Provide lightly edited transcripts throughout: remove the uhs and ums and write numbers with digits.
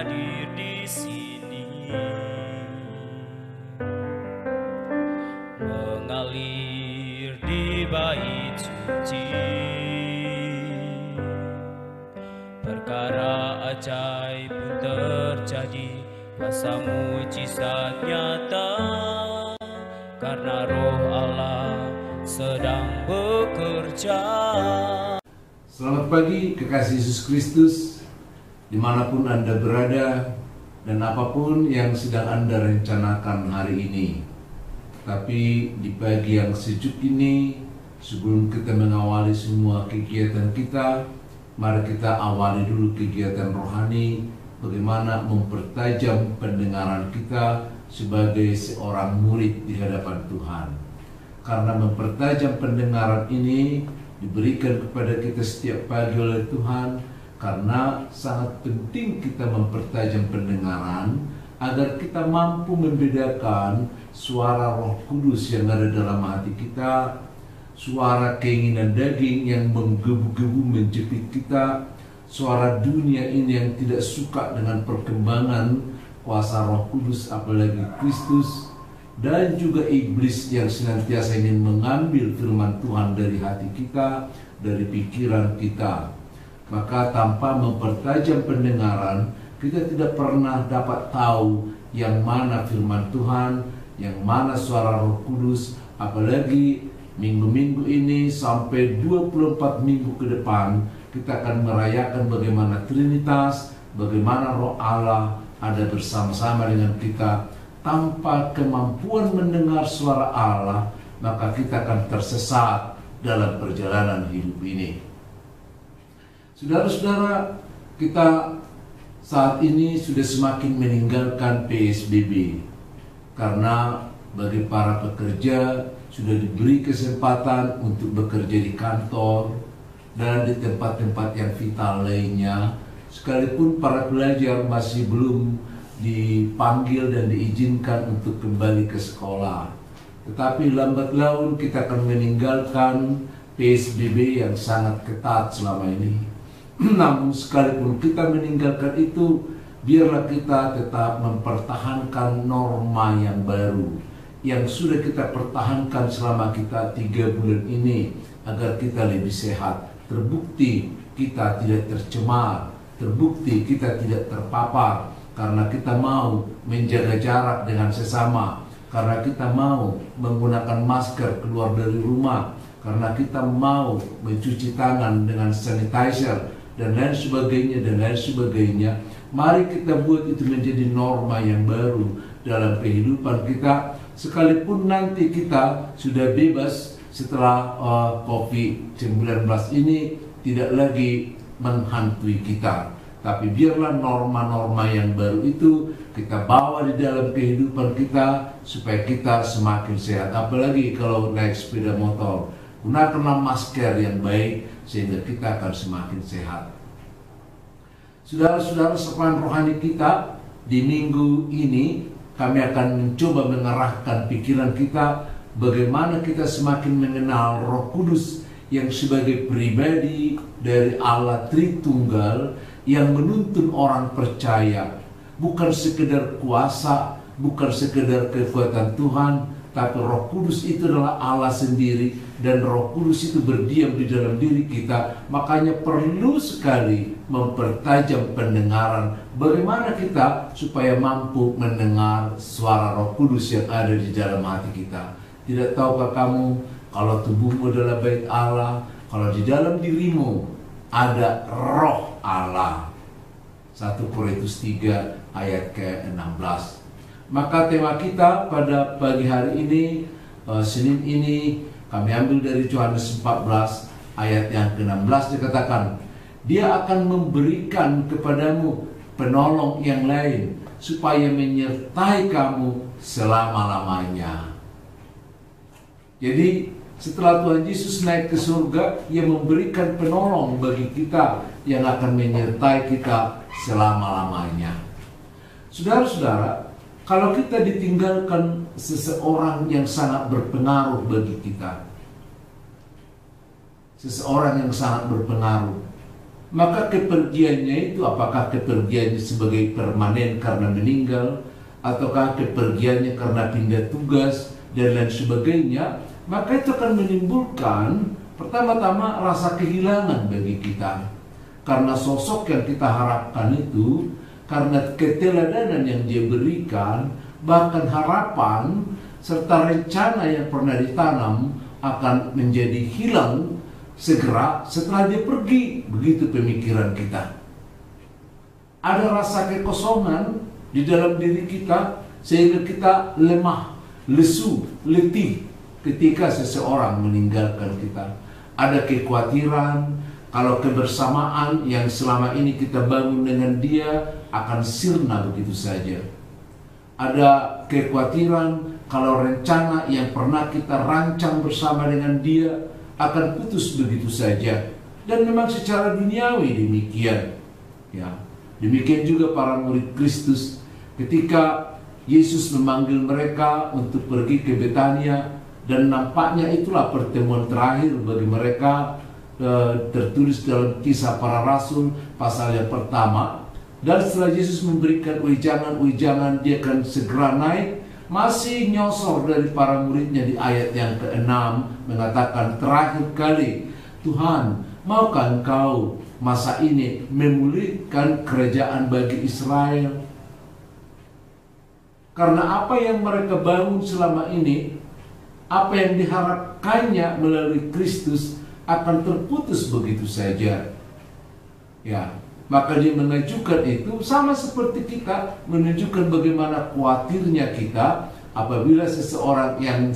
hadir di sini, mengalir di bait suci. Perkara ajaib pun terjadi, kuasa mujizat nyata, karena Roh Allah sedang bekerja. Selamat pagi kekasih Yesus Kristus, dimanapun Anda berada dan apapun yang sedang Anda rencanakan hari ini. Tapi di pagi yang sejuk ini, sebelum kita mengawali semua kegiatan kita, mari kita awali dulu kegiatan rohani, bagaimana mempertajam pendengaran kita sebagai seorang murid di hadapan Tuhan. Karena mempertajam pendengaran ini diberikan kepada kita setiap pagi oleh Tuhan, karena sangat penting kita mempertajam pendengaran agar kita mampu membedakan suara Roh Kudus yang ada dalam hati kita, suara keinginan daging yang menggebu-gebu menjepit kita, suara dunia ini yang tidak suka dengan perkembangan kuasa Roh Kudus, apalagi Kristus, dan juga iblis yang senantiasa ingin mengambil firman Tuhan dari hati kita, dari pikiran kita. Maka tanpa mempertajam pendengaran, kita tidak pernah dapat tahu yang mana firman Tuhan, yang mana suara Roh Kudus. Apalagi minggu-minggu ini sampai 24 minggu ke depan, kita akan merayakan bagaimana Trinitas, bagaimana Roh Allah ada bersama-sama dengan kita. Tanpa kemampuan mendengar suara Allah, maka kita akan tersesat dalam perjalanan hidup ini. Saudara-saudara, kita saat ini sudah semakin meninggalkan PSBB, karena bagi para pekerja sudah diberi kesempatan untuk bekerja di kantor dan di tempat-tempat yang vital lainnya, sekalipun para pelajar masih belum dipanggil dan diizinkan untuk kembali ke sekolah. Tetapi lambat laun kita akan meninggalkan PSBB yang sangat ketat selama ini. Namun sekalipun kita meninggalkan itu, biarlah kita tetap mempertahankan norma yang baru, yang sudah kita pertahankan selama kita 3 bulan ini, agar kita lebih sehat. Terbukti kita tidak tercemar, terbukti kita tidak terpapar, karena kita mau menjaga jarak dengan sesama, karena kita mau menggunakan masker keluar dari rumah, karena kita mau mencuci tangan dengan sanitizer, dan lain sebagainya, dan lain sebagainya. Mari kita buat itu menjadi norma yang baru dalam kehidupan kita, sekalipun nanti kita sudah bebas setelah COVID-19 ini tidak lagi menghantui kita. Tapi biarlah norma-norma yang baru itu kita bawa di dalam kehidupan kita, supaya kita semakin sehat. Apalagi kalau naik sepeda motor, gunakanlah masker yang baik sehingga kita akan semakin sehat. Saudara-saudara sekalian rohani kita, di minggu ini kami akan mencoba mengarahkan pikiran kita bagaimana kita semakin mengenal Roh Kudus yang sebagai pribadi dari Allah Tritunggal, yang menuntun orang percaya, bukan sekedar kuasa, bukan sekedar kekuatan Tuhan, tapi Roh Kudus itu adalah Allah sendiri, dan Roh Kudus itu berdiam di dalam diri kita. Makanya perlu sekali mempertajam pendengaran, bagaimana kita supaya mampu mendengar suara Roh Kudus yang ada di dalam hati kita. Tidak tahukah kamu, kalau tubuhmu adalah bait Allah, kalau di dalam dirimu ada Roh Allah. 1 Korintus 3 ayat ke-16. Maka tema kita pada pagi hari ini, Senin ini, kami ambil dari Yohanes 14 ayat yang ke-16, dikatakan, Dia akan memberikan kepadamu penolong yang lain, supaya menyertai kamu selama-lamanya. Jadi setelah Tuhan Yesus naik ke surga, Ia memberikan penolong bagi kita yang akan menyertai kita selama-lamanya. Saudara-saudara, kalau kita ditinggalkan seseorang yang sangat berpengaruh bagi kita, seseorang yang sangat berpengaruh, maka kepergiannya itu apakah kepergiannya sebagai permanen karena meninggal, ataukah kepergiannya karena pindah tugas dan lain sebagainya, maka itu akan menimbulkan pertama-tama rasa kehilangan bagi kita. Karena sosok yang kita harapkan itu, karena keteladanan yang dia berikan, bahkan harapan serta rencana yang pernah ditanam akan menjadi hilang segera setelah dia pergi. Begitu pemikiran kita. Ada rasa kekosongan di dalam diri kita sehingga kita lemah, lesu, letih ketika seseorang meninggalkan kita. Ada kekhawatiran kalau kebersamaan yang selama ini kita bangun dengan dia akan sirna begitu saja. Ada kekhawatiran kalau rencana yang pernah kita rancang bersama dengan dia akan putus begitu saja. Dan memang secara duniawi demikian. Ya, demikian juga para murid Kristus ketika Yesus memanggil mereka untuk pergi ke Betania, dan nampaknya itulah pertemuan terakhir bagi mereka, tertulis dalam Kisah Para Rasul pasal yang pertama. Dan setelah Yesus memberikan ujangan, dia akan segera naik. Masih nyosor dari para muridnya di ayat yang ke-6 mengatakan, terakhir kali, Tuhan, maukah Engkau masa ini memulihkan kerajaan bagi Israel? Karena apa yang mereka bangun selama ini, apa yang diharapkannya melalui Kristus akan terputus begitu saja. Ya, maka dia menunjukkan itu sama seperti kita menunjukkan bagaimana khawatirnya kita apabila seseorang yang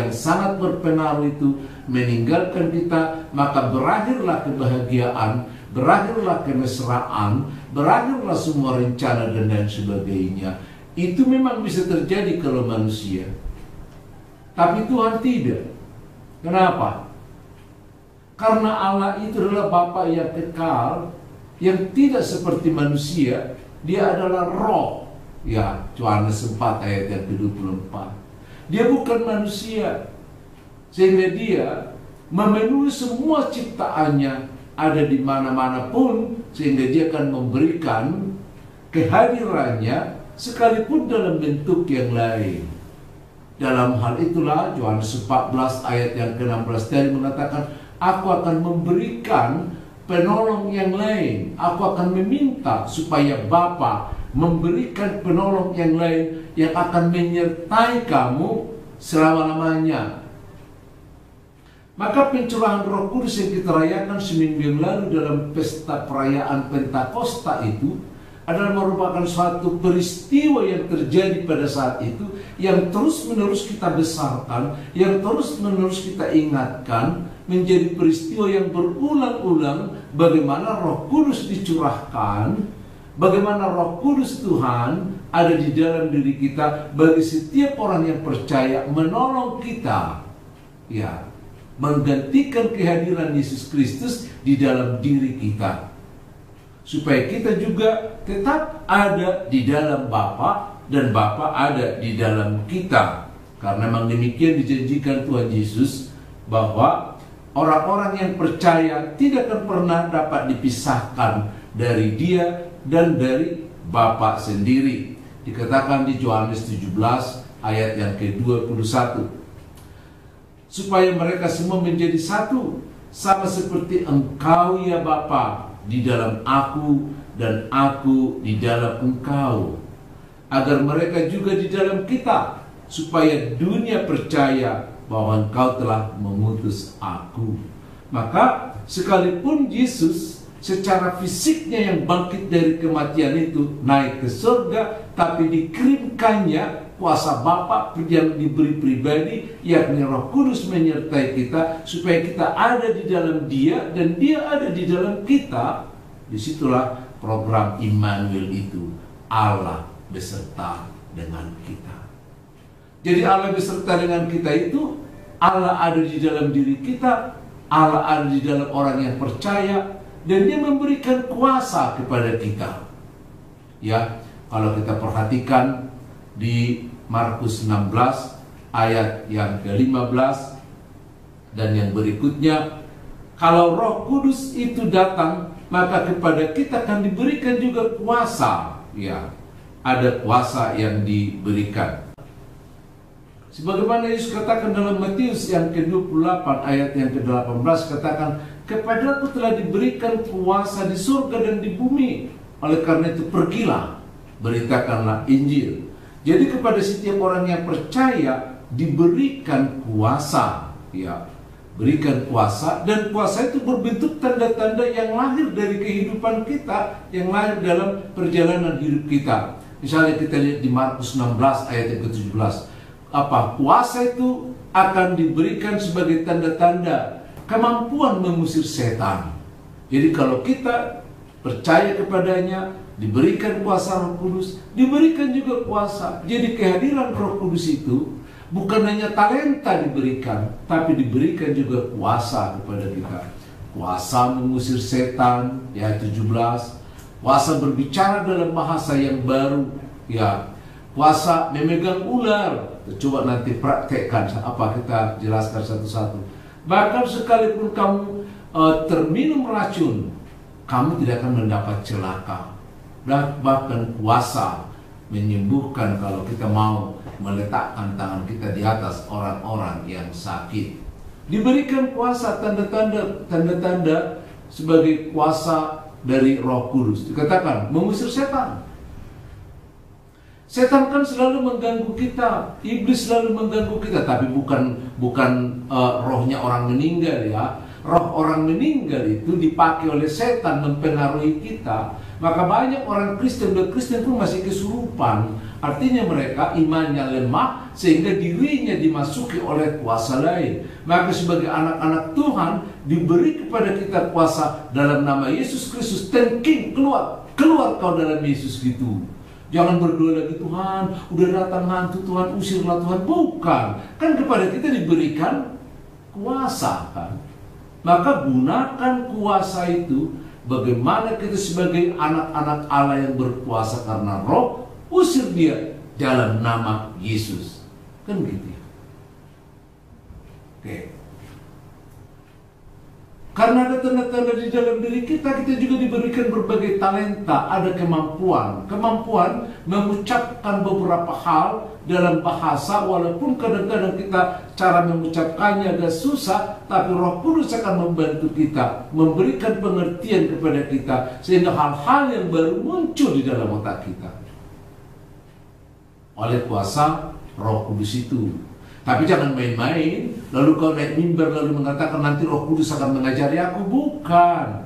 sangat berpengaruh itu meninggalkan kita, maka berakhirlah kebahagiaan, berakhirlah kemesraan, berakhirlah semua rencana dan lain sebagainya. Itu memang bisa terjadi kalau manusia, tapi Tuhan tidak. Kenapa? Karena Allah itu adalah Bapa yang kekal, yang tidak seperti manusia. Dia adalah roh. Ya, Yohanes 4 ayat yang ke-24. Dia bukan manusia, sehingga dia memenuhi semua ciptaannya, ada di mana-mana pun, sehingga dia akan memberikan kehadirannya sekalipun dalam bentuk yang lain. Dalam hal itulah Yohanes 14 ayat yang ke-16 tadi mengatakan, aku akan memberikan penolong yang lain. Aku akan meminta supaya Bapa memberikan penolong yang lain yang akan menyertai kamu selama-lamanya. Maka pencurahan Roh Kudus yang kita rayakan seminggu yang lalu dalam pesta perayaan Pentakosta itu adalah merupakan suatu peristiwa yang terjadi pada saat itu, yang terus-menerus kita besarkan, yang terus-menerus kita ingatkan, menjadi peristiwa yang berulang-ulang bagaimana Roh Kudus dicurahkan, bagaimana Roh Kudus Tuhan ada di dalam diri kita bagi setiap orang yang percaya, menolong kita, ya, menggantikan kehadiran Yesus Kristus di dalam diri kita, supaya kita juga tetap ada di dalam Bapa dan Bapa ada di dalam kita. Karena memang demikian dijanjikan Tuhan Yesus, bahwa orang-orang yang percaya tidak akan pernah dapat dipisahkan dari Dia dan dari Bapa sendiri. Dikatakan di Yohanes 17 ayat yang ke-21, supaya mereka semua menjadi satu, sama seperti Engkau ya Bapa di dalam aku dan aku di dalam Engkau, agar mereka juga di dalam kita, supaya dunia percaya bahwa Engkau telah mengutus aku. Maka sekalipun Yesus secara fisiknya yang bangkit dari kematian itu naik ke surga, tapi dikirimkannya kuasa Bapa yang diberi pribadi, yakni Roh Kudus menyertai kita, supaya kita ada di dalam Dia dan Dia ada di dalam kita. Disitulah program Immanuel itu, Allah beserta dengan kita. Jadi Allah beserta dengan kita itu, Allah ada di dalam diri kita, Allah ada di dalam orang yang percaya, dan Dia memberikan kuasa kepada kita. Ya, kalau kita perhatikan di Markus 16 ayat yang ke-15 dan yang berikutnya, kalau Roh Kudus itu datang, maka kepada kita akan diberikan juga kuasa. Ya, ada kuasa yang diberikan. Sebagaimana Yesus katakan dalam Matius yang ke-28 ayat yang ke-18, katakan, "Kepadaku telah diberikan kuasa di surga dan di bumi. Oleh karena itu pergilah, beritakanlah Injil." Jadi kepada setiap orang yang percaya diberikan kuasa, ya, berikan kuasa, dan kuasa itu berbentuk tanda-tanda yang lahir dari kehidupan kita, yang lahir dalam perjalanan hidup kita. Misalnya kita lihat di Markus 16 ayat yang ke-17. Kuasa itu akan diberikan sebagai tanda-tanda kemampuan mengusir setan. Jadi kalau kita percaya kepadanya, diberikan kuasa Roh Kudus, diberikan juga kuasa. Jadi kehadiran Roh Kudus itu bukan hanya talenta diberikan, tapi diberikan juga kuasa kepada kita. Kuasa mengusir setan, ya 17. Kuasa berbicara dalam bahasa yang baru, ya. Kuasa memegang ular. Coba nanti praktekkan, kita jelaskan satu-satu. Bahkan sekalipun kamu terminum racun, kamu tidak akan mendapat celaka. Dan bahkan kuasa menyembuhkan kalau kita mau meletakkan tangan kita di atas orang-orang yang sakit. Diberikan kuasa, tanda-tanda sebagai kuasa dari Roh Kudus. Dikatakan mengusir setan. Setan kan selalu mengganggu kita, iblis selalu mengganggu kita, tapi bukan rohnya orang meninggal, ya. Roh orang meninggal itu dipakai oleh setan mempengaruhi kita. Maka banyak orang Kristen pun masih kesurupan. Artinya mereka imannya lemah sehingga dirinya dimasuki oleh kuasa lain. Maka sebagai anak-anak Tuhan diberi kepada kita kuasa dalam nama Yesus Kristus. Tengking, keluar kau dalam Yesus gitu. Jangan berdoa lagi, Tuhan udah datang hantu, Tuhan usirlah Tuhan. Bukan, kan kepada kita diberikan kuasa kan. Maka gunakan kuasa itu. Bagaimana kita sebagai anak-anak Allah yang berkuasa karena Roh, usir dia dalam nama Yesus. Kan gitu ya. Oke. Karena ada tanda-tanda di dalam diri kita, kita juga diberikan berbagai talenta, ada kemampuan mengucapkan beberapa hal dalam bahasa, walaupun kadang-kadang kita cara mengucapkannya agak susah, tapi Roh Kudus akan membantu kita, memberikan pengertian kepada kita, sehingga hal-hal yang baru muncul di dalam otak kita oleh kuasa Roh Kudus itu. Tapi jangan main-main, lalu kau naik mimbar lalu mengatakan nanti Roh Kudus akan mengajari aku. Bukan.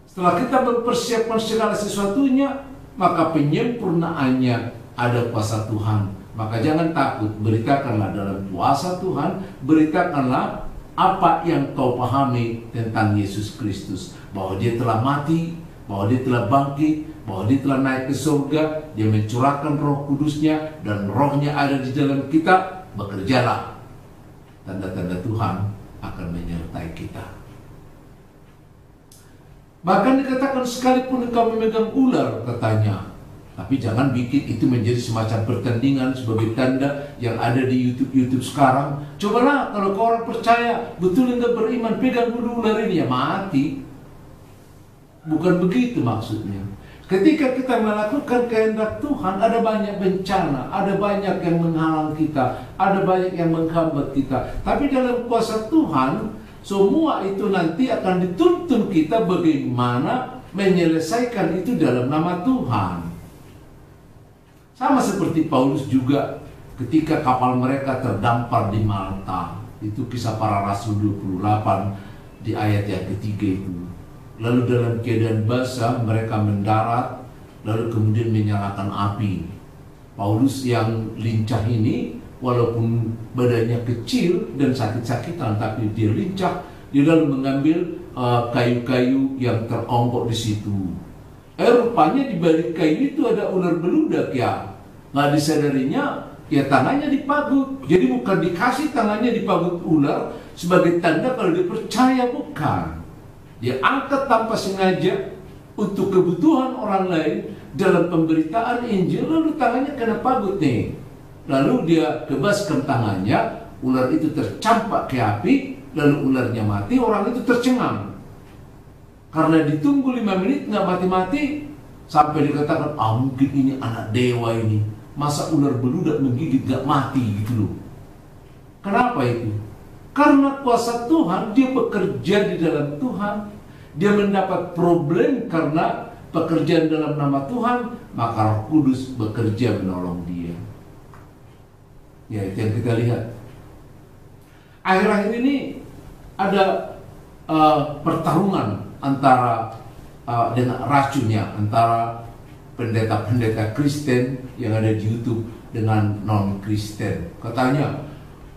Setelah kita mempersiapkan segala sesuatunya, maka penyempurnaannya ada kuasa Tuhan. Maka jangan takut, beritakanlah dalam kuasa Tuhan, beritakanlah apa yang kau pahami tentang Yesus Kristus. Bahwa dia telah mati, bahwa dia telah bangkit, bahwa dia telah naik ke surga, dia mencurahkan Roh Kudusnya, dan Rohnya ada di dalam kita. Bekerjalah, tanda-tanda Tuhan akan menyertai kita. Bahkan dikatakan sekalipun engkau memegang ular, katanya, tapi jangan bikin itu menjadi semacam pertandingan sebagai tanda yang ada di YouTube sekarang. Cobalah kalau kau orang percaya, betul engkau beriman, pegang dulu ular ini, ya mati. Bukan begitu maksudnya. Ketika kita melakukan kehendak Tuhan, ada banyak bencana, ada banyak yang menghalang kita, ada banyak yang menghambat kita. Tapi dalam kuasa Tuhan, semua itu nanti akan dituntun kita bagaimana menyelesaikan itu dalam nama Tuhan. Sama seperti Paulus juga ketika kapal mereka terdampar di Malta. Itu Kisah Para Rasul 28 di ayat yang ketiga itu. Lalu dalam keadaan basah mereka mendarat, lalu kemudian menyalakan api. Paulus yang lincah ini, walaupun badannya kecil dan sakit-sakitan, tapi dia lincah. Dia lalu mengambil kayu-kayu yang teronggok di situ. Rupanya di balik kayu itu ada ular beludak ya. Nggak disadarinya, ya tangannya dipagut. Jadi bukan dikasih tangannya dipagut ular sebagai tanda kalau dia percaya, bukan. Dia angkat tanpa sengaja untuk kebutuhan orang lain dalam pemberitaan Injil, lalu tangannya kena pagut nih. Lalu dia kebaskan tangannya, ular itu tercampak ke api, lalu ularnya mati, orang itu tercengang. Karena ditunggu 5 menit nggak mati-mati, sampai dikatakan, mungkin ini anak dewa ini. Masa ular beludak menggigit nggak mati gitu loh. Kenapa itu? Karena kuasa Tuhan, dia bekerja di dalam Tuhan. Dia mendapat problem karena pekerjaan dalam nama Tuhan, maka Roh Kudus bekerja menolong dia. Ya, itu yang kita lihat. Akhir-akhir ini ada pertarungan antara dengan racunnya antara pendeta-pendeta Kristen yang ada di YouTube dengan non-Kristen. Katanya,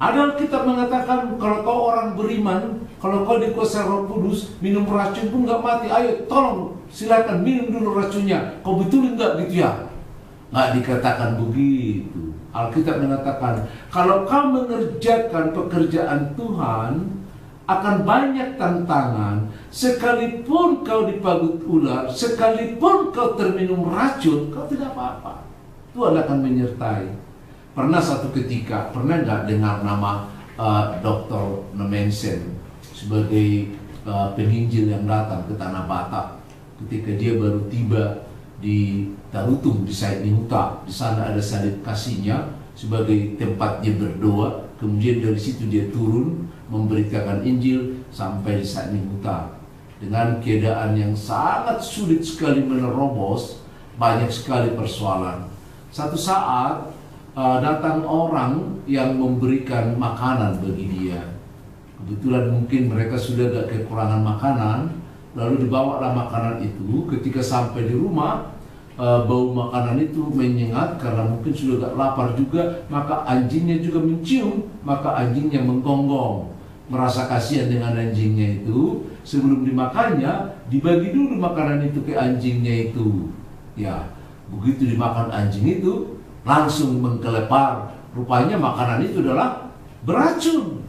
ada Alkitab mengatakan kalau kau orang beriman, kalau kau dikuasai Roh Kudus, minum racun pun nggak mati. Ayo, tolong, silakan minum dulu racunnya. Kau betul nggak gitu ya? Nggak dikatakan begitu. Alkitab mengatakan, kalau kau mengerjakan pekerjaan Tuhan, akan banyak tantangan. Sekalipun kau dipagut ular, sekalipun kau terminum racun, kau tidak apa-apa. Tuhan akan menyertai. Pernah satu ketika, pernah nggak dengar nama Dr. Nemensen sebagai penginjil yang datang ke Tanah Batak ketika dia baru tiba di Tarutung di Saidnihuta. Di sana ada salib kasihnya sebagai tempat dia berdoa. Kemudian dari situ dia turun memberitakan Injil sampai di Saidnihuta dengan keadaan yang sangat sulit sekali menerobos, banyak sekali persoalan. Satu saat datang orang yang memberikan makanan bagi dia. Kebetulan mungkin mereka sudah agak kekurangan makanan, lalu dibawalah makanan itu. Ketika sampai di rumah, bau makanan itu menyengat karena mungkin sudah agak lapar juga, maka anjingnya juga mencium, maka anjingnya menggonggong. Merasa kasihan dengan anjingnya itu, sebelum dimakannya, dibagi dulu makanan itu ke anjingnya itu. Ya, begitu dimakan anjing itu, langsung mengkelepar. Rupanya makanan itu adalah beracun.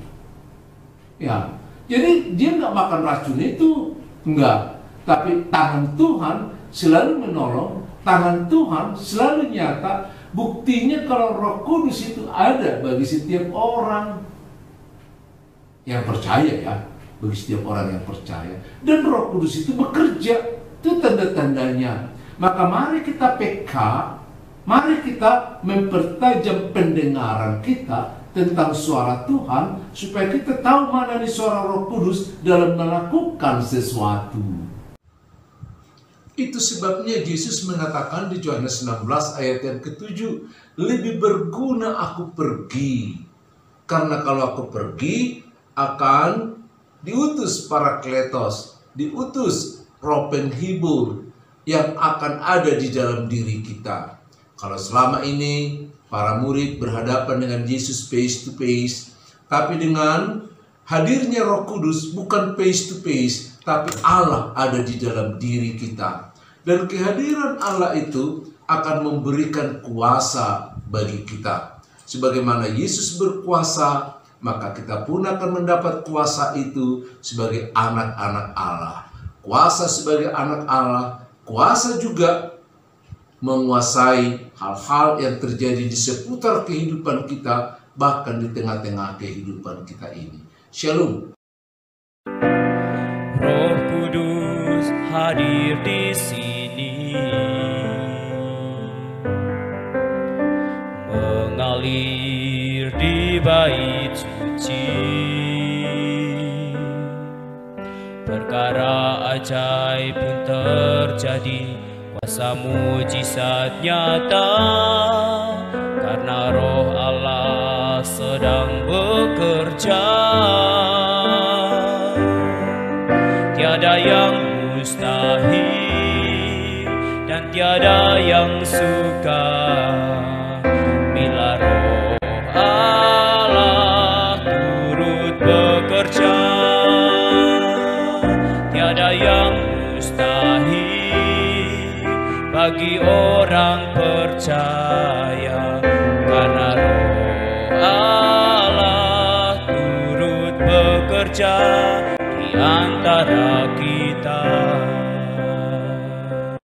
Ya, jadi dia nggak makan racun itu, enggak. Tapi tangan Tuhan selalu menolong, tangan Tuhan selalu nyata. Buktinya kalau Roh Kudus itu ada bagi setiap orang yang percaya, ya, bagi setiap orang yang percaya. Dan Roh Kudus itu bekerja, itu tanda-tandanya. Maka mari kita peka, mari kita mempertajam pendengaran kita tentang suara Tuhan, supaya kita tahu mana nih suara Roh Kudus dalam melakukan sesuatu. Itu sebabnya Yesus mengatakan di Yohanes 16 ayat yang ke-7, lebih berguna aku pergi, karena kalau aku pergi akan diutus Parakletos, diutus Roh Penghibur yang akan ada di dalam diri kita. Kalau selama ini para murid berhadapan dengan Yesus face to face, tapi dengan hadirnya Roh Kudus bukan face to face, tapi Allah ada di dalam diri kita. Dan kehadiran Allah itu akan memberikan kuasa bagi kita. Sebagaimana Yesus berkuasa, maka kita pun akan mendapat kuasa itu sebagai anak-anak Allah. Kuasa sebagai anak Allah, kuasa juga menguasai hal-hal yang terjadi di seputar kehidupan kita, bahkan di tengah-tengah kehidupan kita ini. Shalom. Roh Kudus hadir di sini, mengalir di bait suci. Perkara ajaib pun terjadi, kuasa mujizat nyata, karena Roh Allah sedang bekerja. Tiada yang mustahil dan tiada yang sukar bila Roh Allah turut bekerja. Tiada yang mustahil bagi orang percaya, karena Roh Allah turut bekerja di antara